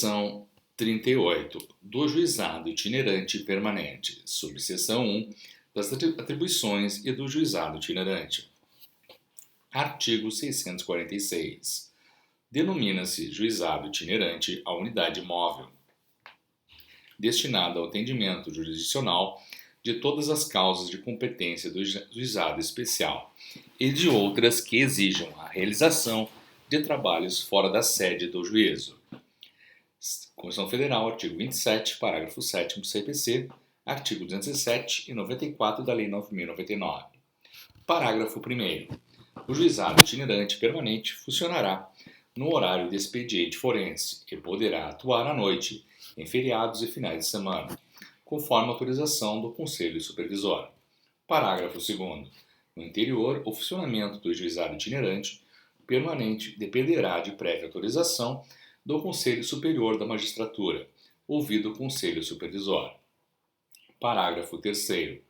Seção 38 do Juizado Itinerante Permanente, subseção 1 das atribuições e do Juizado Itinerante. Artigo 646. Denomina-se Juizado Itinerante a unidade móvel, destinada ao atendimento jurisdicional de todas as causas de competência do Juizado Especial e de outras que exijam a realização de trabalhos fora da sede do juízo. Constituição Federal, artigo 27, parágrafo 7º do CPC, artigo 207 e 94 da Lei 9.099. Parágrafo 1º. O juizado itinerante permanente funcionará no horário de expediente forense e poderá atuar à noite, em feriados e finais de semana, conforme autorização do Conselho Supervisor. Parágrafo 2º. No interior, o funcionamento do juizado itinerante permanente dependerá de prévia autorização do Conselho Superior da Magistratura, ouvido o Conselho Supervisor. Parágrafo 3º.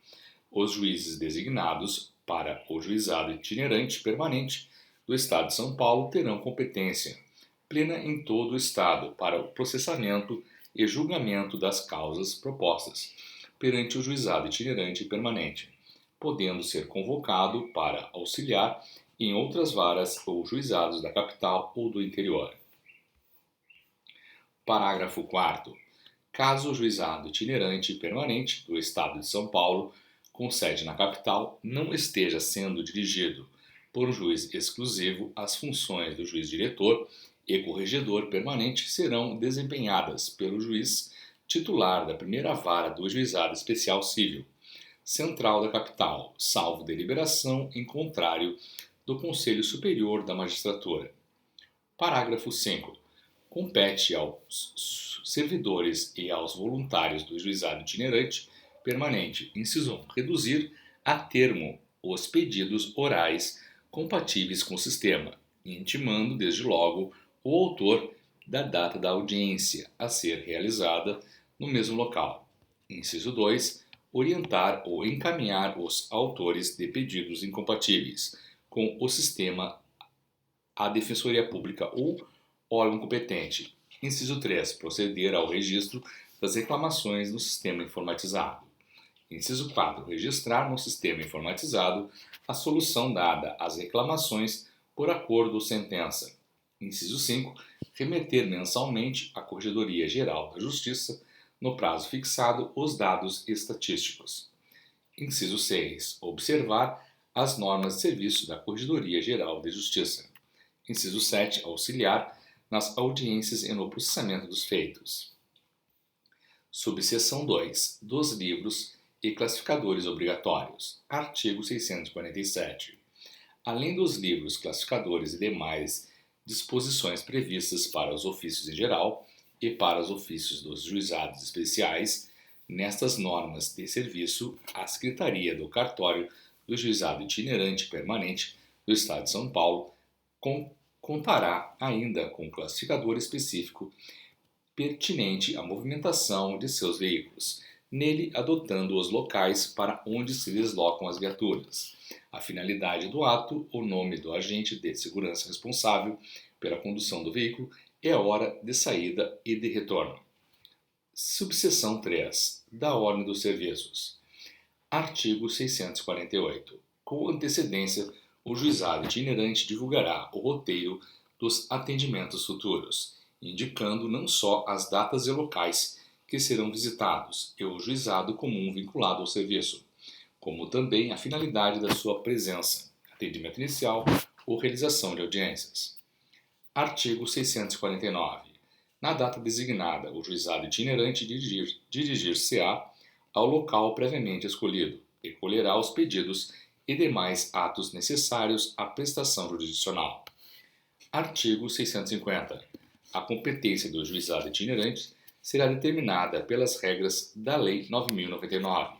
Os juízes designados para o juizado itinerante permanente do Estado de São Paulo terão competência plena em todo o Estado para o processamento e julgamento das causas propostas perante o juizado itinerante permanente, podendo ser convocado para auxiliar em outras varas ou juizados da capital ou do interior. Parágrafo 4º. Caso o juizado itinerante permanente do Estado de São Paulo, com sede na capital, não esteja sendo dirigido por um juiz exclusivo, as funções do juiz diretor e corregedor permanente serão desempenhadas pelo juiz titular da primeira vara do Juizado Especial Civil Central da capital, salvo deliberação em contrário do Conselho Superior da Magistratura. Parágrafo 5º. Compete aos servidores e aos voluntários do juizado itinerante permanente, inciso 1, reduzir a termo os pedidos orais compatíveis com o sistema, intimando desde logo o autor da data da audiência a ser realizada no mesmo local. Inciso 2, orientar ou encaminhar os autores de pedidos incompatíveis com o sistema à Defensoria Pública ou órgão competente. Inciso 3, proceder ao registro das reclamações no sistema informatizado. Inciso 4, registrar no sistema informatizado a solução dada às reclamações por acordo ou sentença. Inciso 5, remeter mensalmente à Corregedoria Geral da Justiça, no prazo fixado, os dados estatísticos. Inciso 6, observar as normas de serviço da Corregedoria Geral de Justiça. Inciso 7, auxiliar nas audiências e no processamento dos feitos. Subseção 2, dos livros e classificadores obrigatórios. Artigo 647. Além dos livros, classificadores e demais disposições previstas para os ofícios em geral e para os ofícios dos juizados especiais, nestas normas de serviço, a Secretaria do Cartório do Juizado Itinerante Permanente do Estado de São Paulo contará ainda com um classificador específico pertinente à movimentação de seus veículos, nele adotando os locais para onde se deslocam as viaturas, a finalidade do ato, o nome do agente de segurança responsável pela condução do veículo e a hora de saída e de retorno. Subseção 3. Da Ordem dos Serviços. Artigo 648. Com antecedência, o juizado itinerante divulgará o roteiro dos atendimentos futuros, indicando não só as datas e locais que serão visitados e o juizado comum vinculado ao serviço, como também a finalidade da sua presença, atendimento inicial ou realização de audiências. Artigo 649. Na data designada, o juizado itinerante dirigir-se-á ao local previamente escolhido e colherá os pedidos e demais atos necessários à prestação jurisdicional. Artigo 650. A competência do juizado itinerante será determinada pelas regras da Lei 9.099,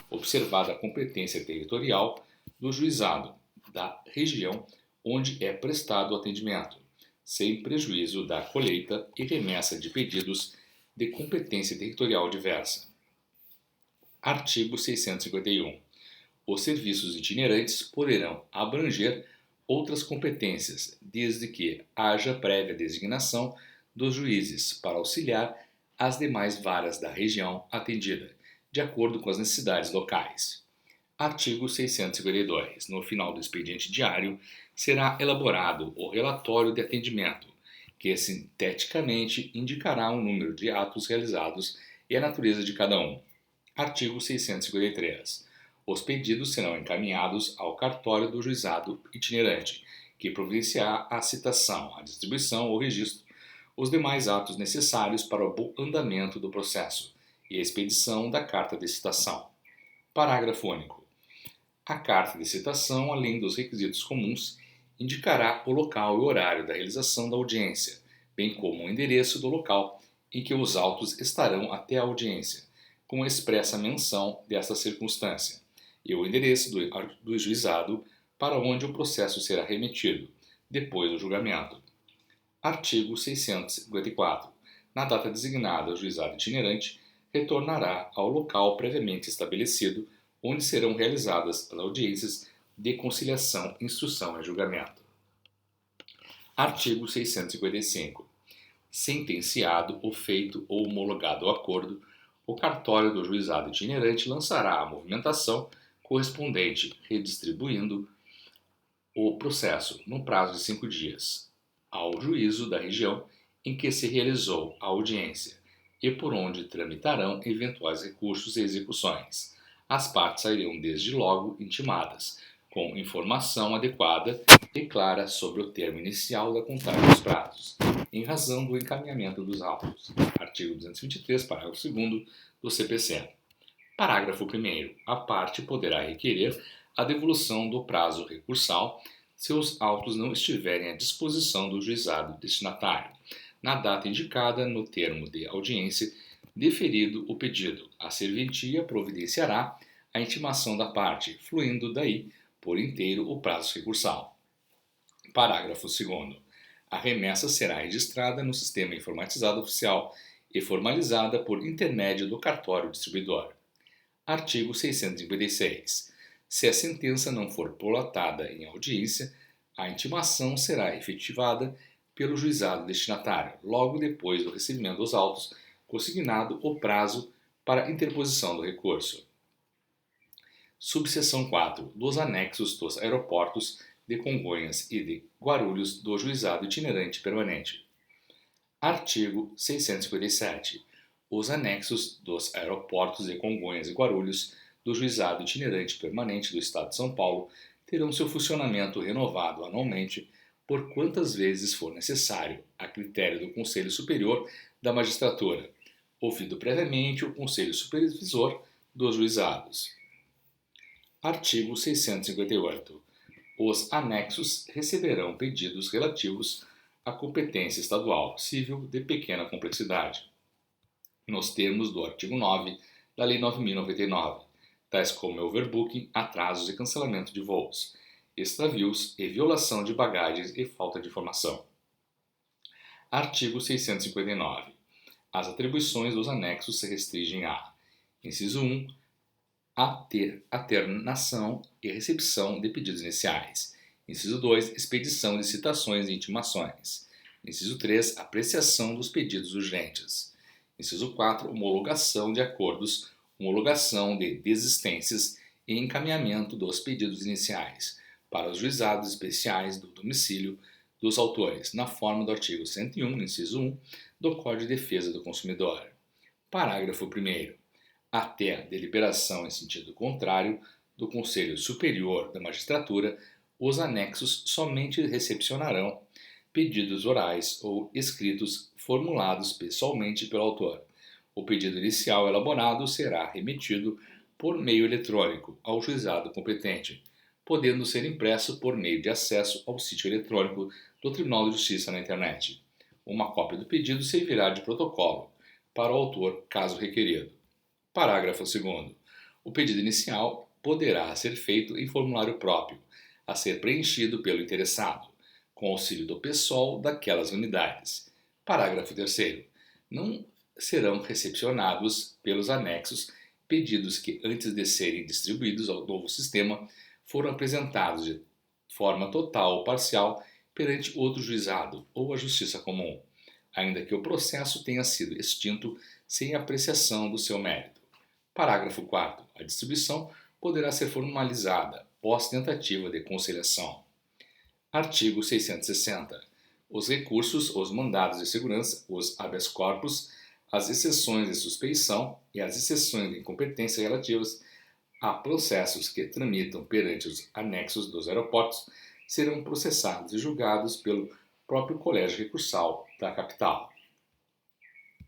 observada a competência territorial do juizado da região onde é prestado o atendimento, sem prejuízo da colheita e remessa de pedidos de competência territorial diversa. Artigo 651. Os serviços itinerantes poderão abranger outras competências, desde que haja prévia designação dos juízes para auxiliar as demais varas da região atendida, de acordo com as necessidades locais. Artigo 652. No final do expediente diário, será elaborado o relatório de atendimento, que sinteticamente indicará o número de atos realizados e a natureza de cada um. Artigo 653. Os pedidos serão encaminhados ao cartório do juizado itinerante, que providenciará a citação, a distribuição ou registro, os demais atos necessários para o bom andamento do processo e a expedição da carta de citação. Parágrafo único. A carta de citação, além dos requisitos comuns, indicará o local e o horário da realização da audiência, bem como o endereço do local em que os autos estarão até a audiência, com expressa menção desta circunstância, e o endereço do juizado para onde o processo será remetido, depois do julgamento. Artigo 654. Na data designada, o juizado itinerante retornará ao local previamente estabelecido, onde serão realizadas as audiências de conciliação, instrução e julgamento. Artigo 655. Sentenciado o feito ou homologado o acordo, o cartório do juizado itinerante lançará a movimentação correspondente, redistribuindo o processo, no prazo de 5 dias, ao juízo da região em que se realizou a audiência e por onde tramitarão eventuais recursos e execuções. As partes sairão desde logo intimadas, com informação adequada e clara sobre o termo inicial da contagem dos prazos, em razão do encaminhamento dos autos. Artigo 223, parágrafo 2º do CPC. Parágrafo 1º. A parte poderá requerer a devolução do prazo recursal se os autos não estiverem à disposição do juizado destinatário, na data indicada no termo de audiência, deferido o pedido. A serventia providenciará a intimação da parte, fluindo daí por inteiro o prazo recursal. Parágrafo 2º. A remessa será registrada no Sistema Informatizado Oficial e formalizada por intermédio do cartório distribuidor. Artigo 656. Se a sentença não for prolatada em audiência, a intimação será efetivada pelo juizado destinatário, logo depois do recebimento dos autos, consignado o prazo para interposição do recurso. Subseção 4. Dos anexos dos aeroportos de Congonhas e de Guarulhos do Juizado Itinerante Permanente. Artigo 657. Os anexos dos aeroportos de Congonhas e Guarulhos do Juizado Itinerante Permanente do Estado de São Paulo terão seu funcionamento renovado anualmente por quantas vezes for necessário, a critério do Conselho Superior da Magistratura, ouvido previamente o Conselho Supervisor dos Juizados. Artigo 658. Os anexos receberão pedidos relativos à competência estadual civil de pequena complexidade, nos termos do artigo 9 da Lei 9.099, tais como overbooking, atrasos e cancelamento de voos, extravios e violação de bagagens e falta de informação. Artigo 659. As atribuições dos anexos se restringem a: inciso 1, aternação e recepção de pedidos iniciais. Inciso 2, expedição de citações e intimações. Inciso 3, apreciação dos pedidos urgentes. Inciso 4, homologação de acordos, homologação de desistências e encaminhamento dos pedidos iniciais para os juizados especiais do domicílio dos autores, na forma do artigo 101, inciso 1, do Código de Defesa do Consumidor. Parágrafo 1º. Até a deliberação em sentido contrário do Conselho Superior da Magistratura, os anexos somente recepcionarão pedidos orais ou escritos formulados pessoalmente pelo autor. O pedido inicial elaborado será remetido por meio eletrônico ao juizado competente, podendo ser impresso por meio de acesso ao sítio eletrônico do Tribunal de Justiça na internet. Uma cópia do pedido servirá de protocolo para o autor, caso requerido. Parágrafo 2º. O pedido inicial poderá ser feito em formulário próprio, a ser preenchido pelo interessado, com auxílio do PSOL daquelas unidades. Parágrafo 3º. Não serão recepcionados pelos anexos pedidos que, antes de serem distribuídos ao novo sistema, foram apresentados de forma total ou parcial perante outro juizado ou a Justiça Comum. ainda que o processo tenha sido extinto sem apreciação do seu mérito. Parágrafo 4º. A distribuição poderá ser formalizada pós tentativa de conciliação. Artigo 660. Os recursos, os mandados de segurança, os habeas corpus, as exceções de suspeição e as exceções de incompetência relativas a processos que tramitam perante os anexos dos aeroportos serão processados e julgados pelo próprio Colégio Recursal da capital.